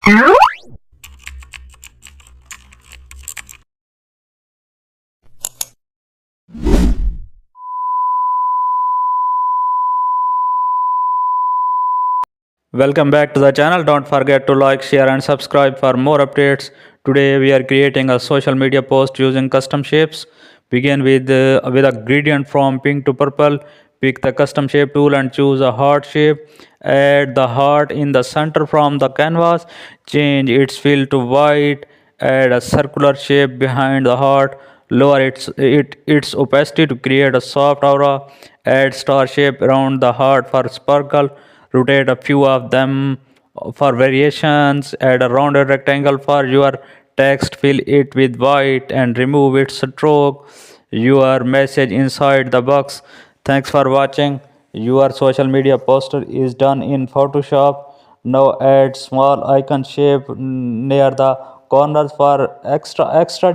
Welcome back to the channel. Don't forget to like, share and subscribe for more updates. Today we are creating a social media post using custom shapes. Begin with a gradient from pink to purple. Pick the custom shape tool and choose a heart shape. Add the heart in the center from the canvas. Change its fill to white. Add a circular shape behind the heart. Lower its opacity to create a soft aura. Add star shape around the heart for sparkle. Rotate a few of them for variations. Add a rounded rectangle for your text. Fill it with white and remove its stroke. Your message inside the box. Thanks for watching. Your social media poster is done in Photoshop. Now add small icon shape near the corners for extra detail.